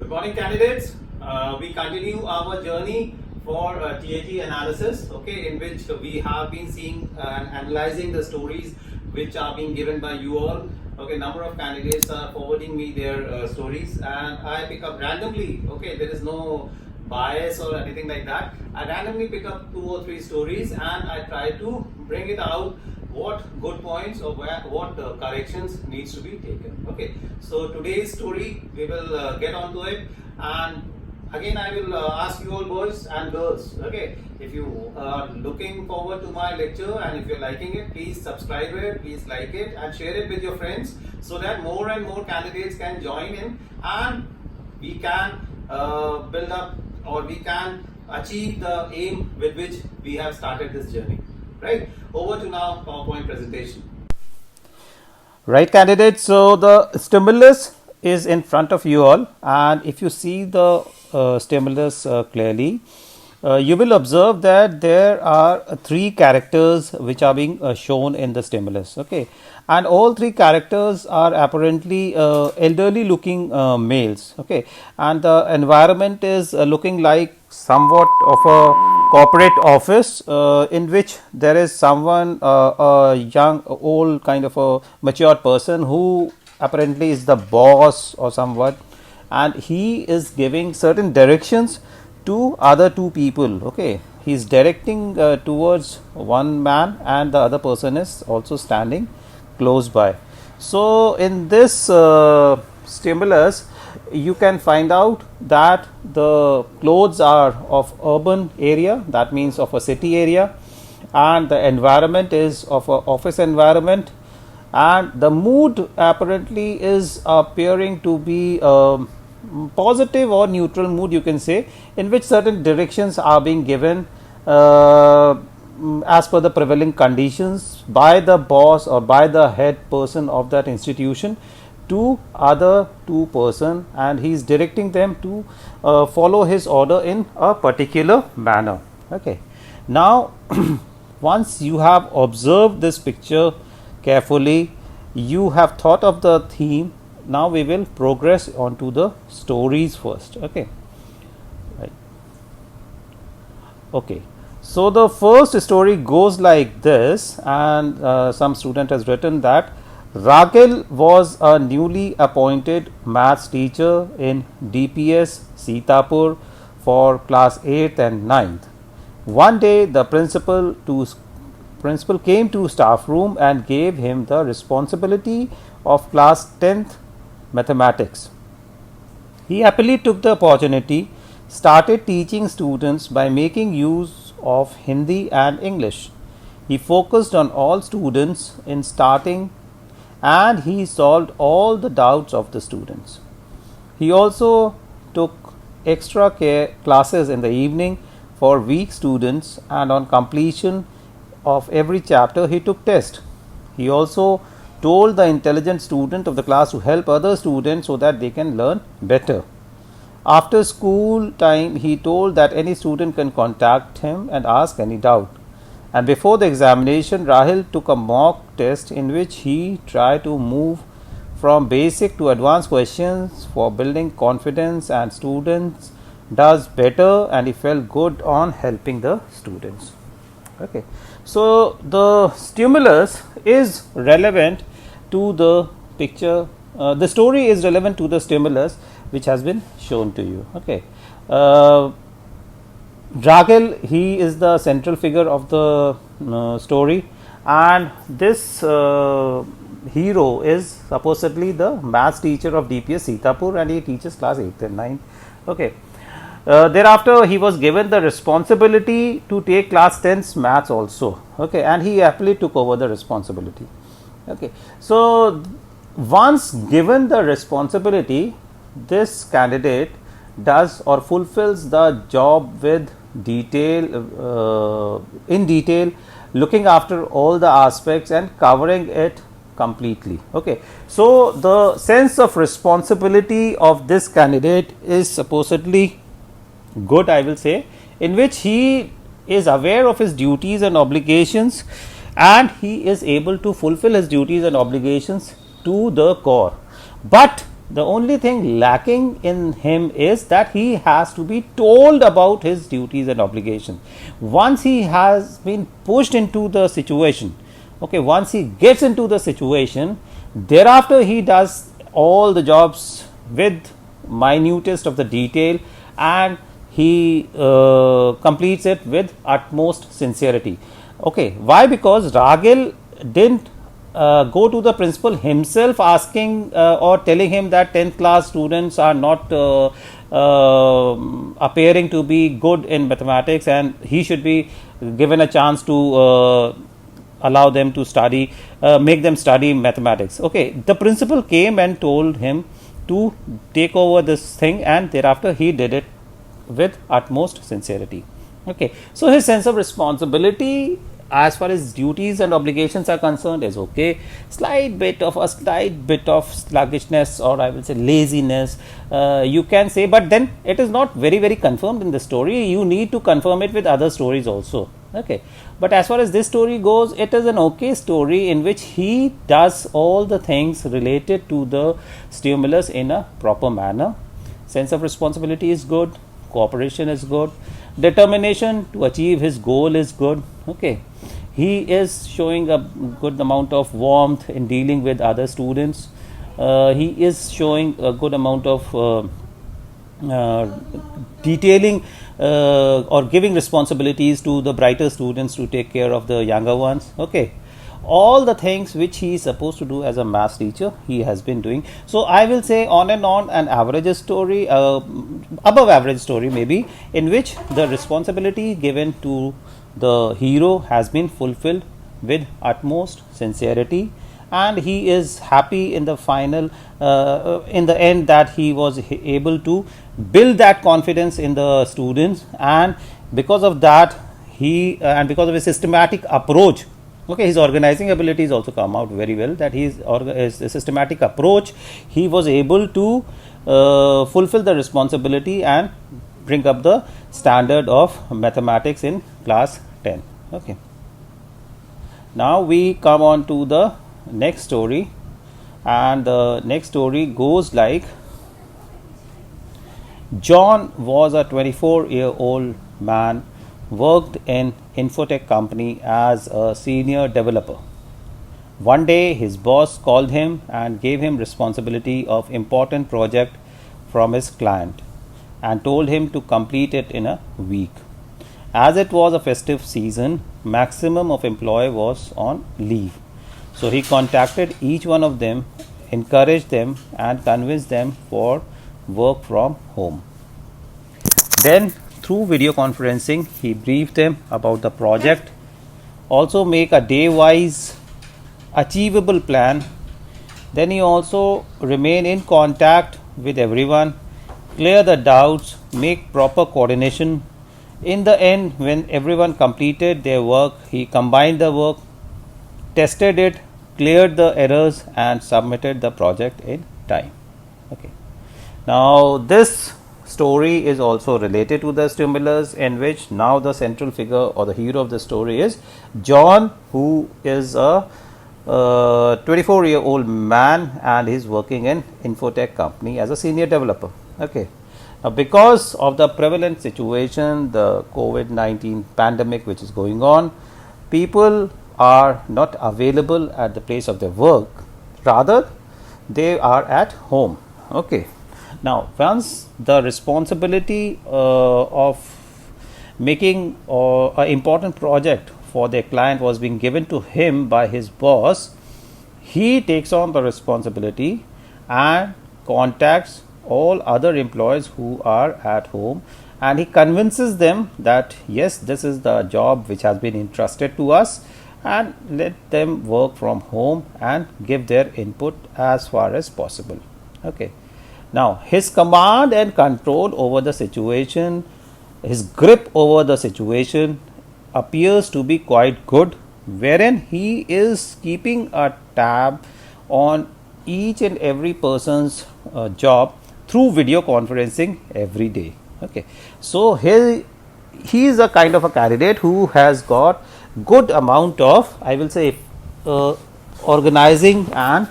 Good morning, candidates. We continue our journey for TAT analysis, okay, in which we have been seeing and analyzing the stories which are being given by you all. Okay, number of candidates are forwarding me their stories, and I pick up randomly. Okay, there is no bias or anything like that. I randomly pick up 2 or 3 stories, and I try to bring it out what good points or what corrections needs to be taken. Okay, so today's story we will get onto it, and again I will ask you all boys and girls, okay, if you are looking forward to my lecture and if you're liking it, please subscribe it, please like it and share it with your friends so that more and more candidates can join in and we can build up or we can achieve the aim with which we have started this journey. Right, over to now PowerPoint presentation. Right, candidates, so the stimulus is in front of you all, and if you see the stimulus clearly, you will observe that there are 3 characters which are being shown in the stimulus, okay, and all 3 characters are apparently elderly looking males, okay, and the environment is looking like somewhat of a corporate office in which there is someone, a young, old kind of a matured person who apparently is the boss or somewhat, and he is giving certain directions to other 2 people. Okay, he is directing towards one man and the other person is also standing close by. So in this stimulus you can find out that the clothes are of urban area, that means of a city area, and the environment is of a office environment, and the mood apparently is appearing to be positive or neutral mood, you can say, in which certain directions are being given as per the prevailing conditions by the boss or by the head person of that institution to other 2 person, and he is directing them to follow his order in a particular manner. Okay, now once you have observed this picture carefully, you have thought of the theme. Now we will progress on to the stories first. Okay, right. Okay, so the first story goes like this, and some student has written that Raghel was a newly appointed maths teacher in DPS Sitapur for class 8th and 9th. One day the principal came to staff room and gave him the responsibility of class 10th mathematics. He happily took the opportunity, started teaching students by making use of Hindi and English. He focused on all students in starting and he solved all the doubts of the students. He also took extra classes in the evening for weak students, and on completion of every chapter he took test. He also told the intelligent student of the class to help other students so that they can learn better. After school time, he told that any student can contact him and ask any doubt. And before the examination, Rahil took a mock test in which he tried to move from basic to advanced questions for building confidence, and students does better and he felt good on helping the students. Okay, so the stimulus is relevant to the picture, the story is relevant to the stimulus which has been shown to you. Okay, Raghel, he is the central figure of the story, and this hero is supposedly the maths teacher of DPS Sitapur, and he teaches class 8th and 9th. Okay. Thereafter, he was given the responsibility to take class 10th maths also. Okay, and he happily took over the responsibility. Okay, so once given the responsibility, this candidate does or fulfills the job with detail, in detail, looking after all the aspects and covering it completely. Okay, so the sense of responsibility of this candidate is supposedly good, I will say, in which he is aware of his duties and obligations, and he is able to fulfill his duties and obligations to the core. But The only thing lacking in him is that he has to be told about his duties and obligations. Once he has been pushed into the situation, okay, once he gets into the situation, thereafter he does all the jobs with minutest of the detail, and he completes it with utmost sincerity. Okay, why? Because Ragil didn't go to the principal himself asking or telling him that 10th class students are not appearing to be good in mathematics and he should be given a chance to allow them to study, make them study mathematics. Okay, the principal came and told him to take over this thing, and thereafter he did it with utmost sincerity. Okay, so his sense of responsibility as far as duties and obligations are concerned is okay. Slight bit of sluggishness, or I will say laziness, you can say, but then it is not very confirmed in the story. You need to confirm it with other stories also. Okay, but as far as this story goes, it is an okay story in which he does all the things related to the stimulus in a proper manner. Sense of responsibility is good, cooperation is good, determination to achieve his goal is good. Okay, he is showing a good amount of warmth in dealing with other students. He is showing a good amount of detailing or giving responsibilities to the brighter students to take care of the younger ones. Okay, all the things which he is supposed to do as a maths teacher, he has been doing. So I will say on and on an average story, above average story maybe, in which the responsibility given to the hero has been fulfilled with utmost sincerity, and he is happy in the final in the end that he was able to build that confidence in the students, and because of that he and because of his systematic approach, okay, his organizing abilities also come out very well, that his systematic approach, he was able to fulfill the responsibility and bring up the standard of mathematics in class 10. Okay, now we come on to the next story, and the next story goes like: John was a 24-year-old man, worked in infotech company as a senior developer. One day his boss called him and gave him responsibility of important project from his client and told him to complete it in a week. As it was a festive season, maximum of employee was on leave. So he contacted each one of them, encouraged them and convinced them for work from home. Then through video conferencing, he briefed them about the project, also make a day-wise achievable plan. Then he also remain in contact with everyone, clear the doubts, make proper coordination. In the end, when everyone completed their work, he combined the work, tested it, cleared the errors and submitted the project in time. Okay. Now this story is also related to the stimulus, in which now the central figure or the hero of the story is John, who is a 24-year-old man and is working in infotech company as a senior developer. Okay. Now because of the prevalent situation, the COVID-19 pandemic which is going on, people are not available at the place of their work, rather they are at home. Okay. Now once the responsibility of making an important project for their client was being given to him by his boss, he takes on the responsibility and contacts all other employees who are at home, and he convinces them that yes, this is the job which has been entrusted to us, and let them work from home and give their input as far as possible. Okay. Now his command and control over the situation, his grip over the situation appears to be quite good, wherein he is keeping a tab on each and every person's job through video conferencing every day. Okay, so he is a kind of a candidate who has got good amount of, I will say, organizing and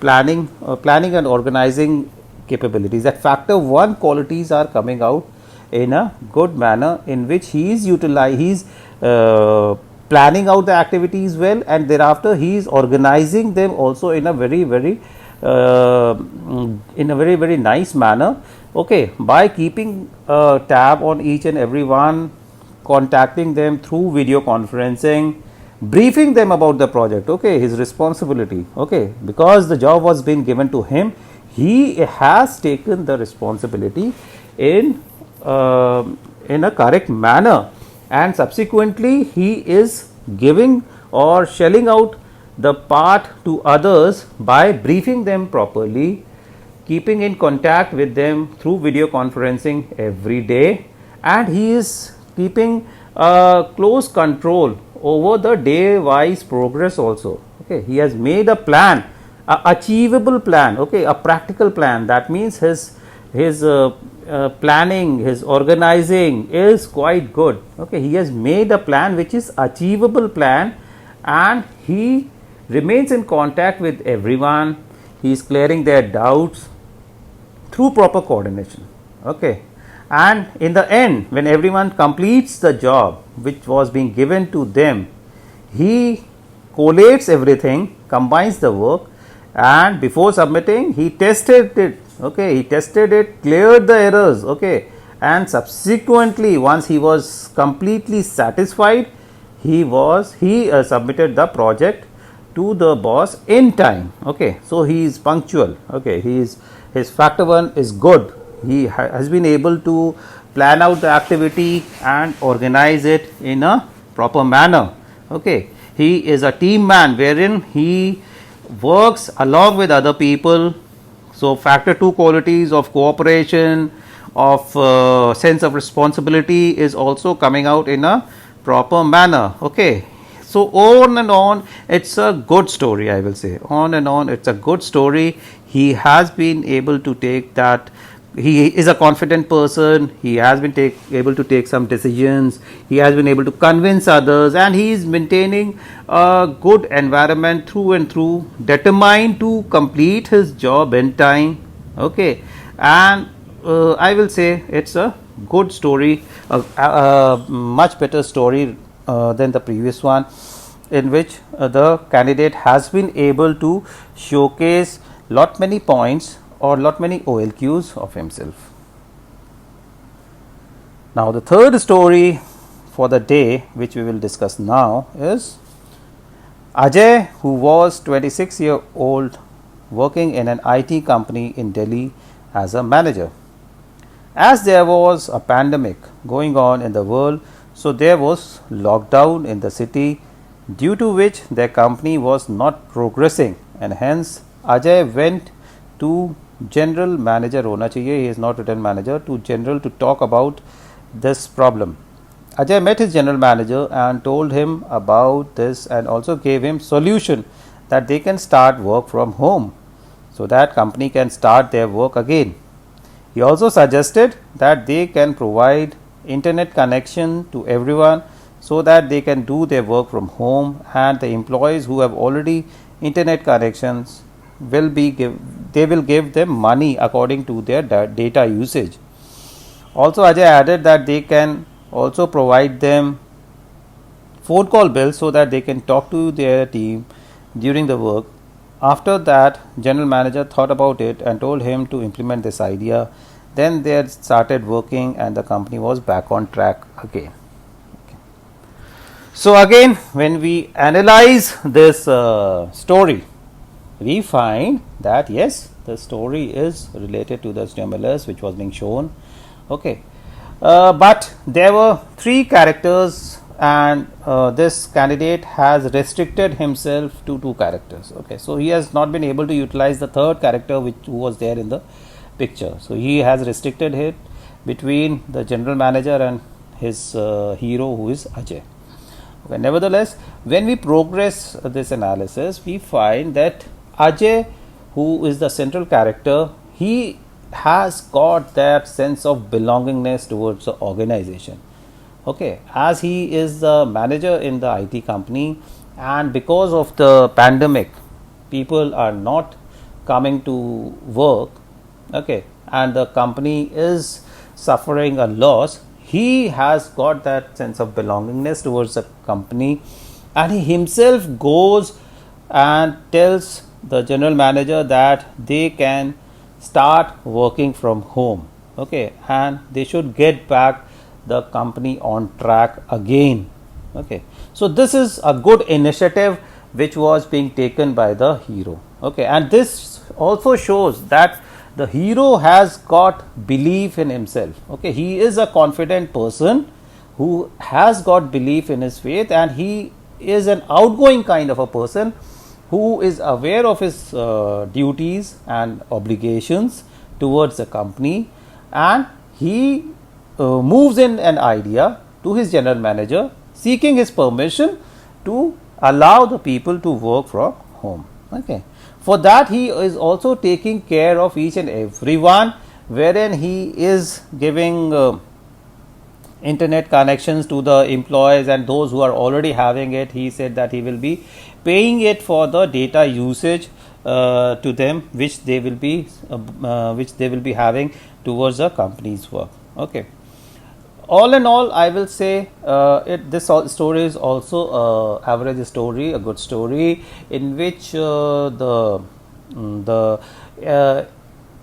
planning and organizing capabilities. That factor 1 qualities are coming out in a good manner, in which he is planning out the activities well, and thereafter he is organizing them also in a very very nice manner. Okay, by keeping a tab on each and every one, contacting them through video conferencing, briefing them about the project. Okay, his responsibility. Okay, because the job was being given to him, he has taken the responsibility in a correct manner, and subsequently he is giving or shelling out the part to others by briefing them properly, keeping in contact with them through video conferencing every day, and he is keeping close control over the day wise progress also. Okay, he has made a plan, a achievable plan, okay, a practical plan. That means his planning, his organizing is quite good. Okay, he has made a plan which is achievable plan, and he remains in contact with everyone. He is clearing their doubts through proper coordination. Okay, and in the end, when everyone completes the job which was being given to them, he collates everything, combines the work, and before submitting he tested it. Okay, he tested it, cleared the errors. Okay, and subsequently once he was completely satisfied, he submitted the project to the boss in time. Okay, so he is punctual. Okay, his factor 1 is good. He has been able to plan out the activity and organize it in a proper manner. Okay, he is a team man wherein he works along with other people. So factor 2 qualities of cooperation, of sense of responsibility is also coming out in a proper manner. Okay, so on and on, it's a good story. I will say on and on, it's a good story. He has been able to take that. He is a confident person. He has been able to take some decisions. He has been able to convince others, and he is maintaining a good environment through and through, determined to complete his job in time. Okay, and I will say it's a good story, a much better story than the previous one, in which the candidate has been able to showcase lot many points or lot many OLQs of himself. Now the third story for the day which we will discuss now is Ajay, who was 26-year-old working in an IT company in Delhi as a manager. As there was a pandemic going on in the world, so there was lockdown in the city, due to which their company was not progressing, and hence Ajay went to general manager hona chahiye, he is not written manager, to general to talk about this problem. Ajay met his general manager and told him about this, and also gave him solution that they can start work from home, so that company can start their work again. He also suggested that they can provide internet connection to everyone, so that they can do their work from home, and the employees who have already internet connections will give them money according to their data usage. Also Ajay added that they can also provide them phone call bills, so that they can talk to their team during the work. After that, general manager thought about it and told him to implement this idea. Then they had started working, and the company was back on track again. So again, when we analyze this story, we find that yes, the story is related to the stimulus which was being shown. Okay, but there were 3 characters, and this candidate has restricted himself to 2 characters. Okay, so he has not been able to utilize the third character who was there in the picture. So he has restricted it between the general manager and his hero, who is Ajay. Okay, nevertheless, when we progress this analysis, we find that Ajay, who is the central character, he has got that sense of belongingness towards the organization. Okay, as he is the manager in the IT company, and because of the pandemic, people are not coming to work. okay, and the company is suffering a loss, he has got that sense of belongingness towards the company, and he himself goes and tells the general manager that they can start working from home, okay, and they should get back the company on track again, okay. So this is a good initiative which was being taken by the hero, okay, and this also shows that the hero has got belief in himself, okay. He is a confident person who has got belief in his faith, and he is an outgoing kind of a person who is aware of his duties and obligations towards the company, and he moves in an idea to his general manager seeking his permission to allow the people to work from home, okay. For that, he is also taking care of each and everyone, wherein he is giving internet connections to the employees, and those who are already having it, he said that he will be paying it for the data usage to them, which they will be having towards the company's work, okay. All in all, I will say this story is also average story, a good story, in which the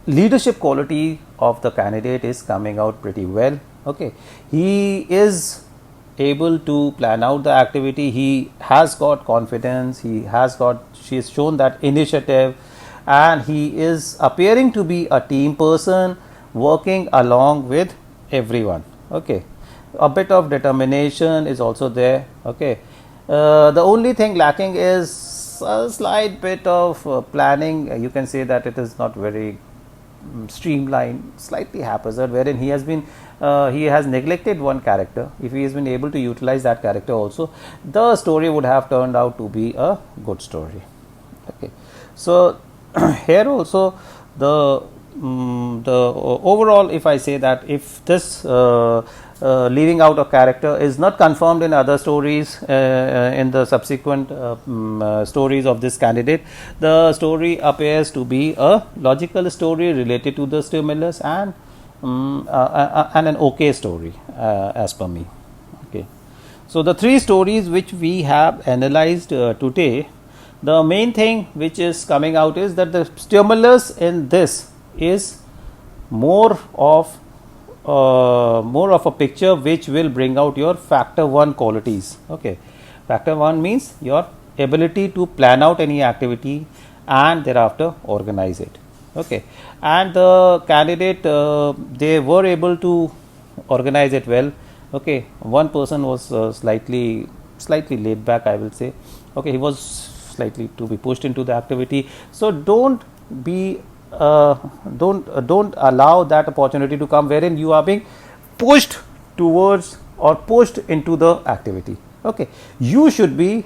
leadership quality of the candidate is coming out pretty well, okay. He is able to plan out the activity, he has got confidence, she has shown that initiative, and he is appearing to be a team person working along with everyone, okay. A bit of determination is also there, okay. The only thing lacking is a slight bit of planning. You can say that it is not very streamlined, slightly haphazard, wherein he has neglected one character. If he has been able to utilize that character also, the story would have turned out to be a good story, okay. So here also the overall, if I say that if this leaving out a character is not confirmed in other stories, in the subsequent stories of this candidate, the story appears to be a logical story related to the stimulus, and an okay story as per me, okay. So the three stories which we have analyzed today, the main thing which is coming out is that the stimulus in this is more of a picture which will bring out your factor 1 qualities, okay. Factor 1 means your ability to plan out any activity and thereafter organize it, okay. And the candidate, they were able to organize it well, okay. One person was slightly laid back, I will say, okay. He was slightly to be pushed into the activity, so don't allow that opportunity to come wherein you are being pushed towards or pushed into the activity, okay. You should be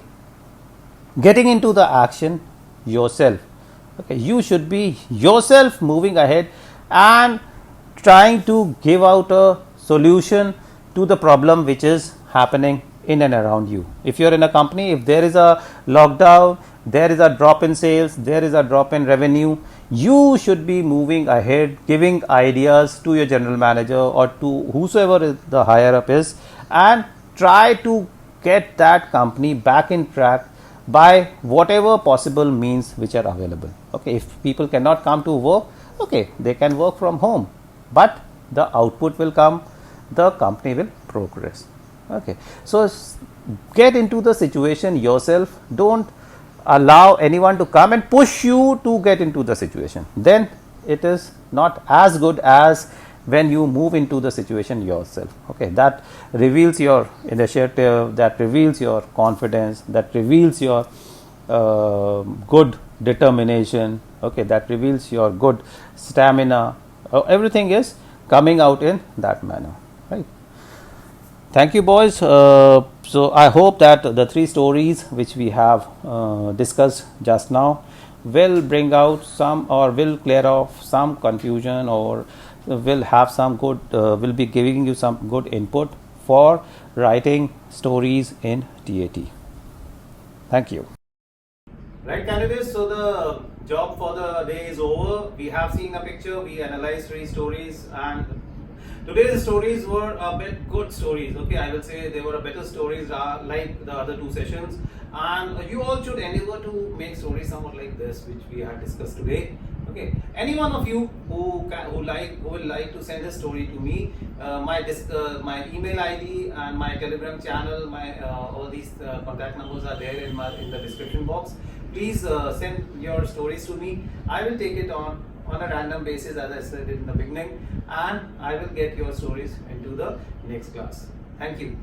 getting into the action yourself, okay. You should be yourself moving ahead and trying to give out a solution to the problem which is happening in and around you. If you are in a company, if there is a lockdown, there is a drop in sales, there is a drop in revenue, you should be moving ahead, giving ideas to your general manager or to whosoever the higher up is, and try to get that company back in track by whatever possible means which are available, okay. If people cannot come to work, okay, they can work from home, but the output will come, the company will progress, okay. So get into the situation yourself, don't allow anyone to come and push you to get into the situation, then it is not as good as when you move into the situation yourself, okay. That reveals your initiative, that reveals your confidence, that reveals your good determination, okay, that reveals your good stamina, everything is coming out in that manner, right. Thank you, boys. So I hope that the three stories which we have discussed just now will bring out some, or will clear off some confusion, or will have some good, will be giving you some good input for writing stories in TAT. Thank you. Right, candidates? So the job for the day is over. We have seen a picture, we analyzed 3 stories, and today's stories were a bit good stories. Okay, I will say they were a better stories like the other 2 sessions. And you all should endeavor to make stories somewhat like this, which we have discussed today. Okay, any one of you who will like to send a story to me, my email ID and my Telegram channel, my all these contact numbers are there in the description box. Please send your stories to me. I will take it on a random basis, as I said in the beginning, and I will get your stories into the next class. Thank you.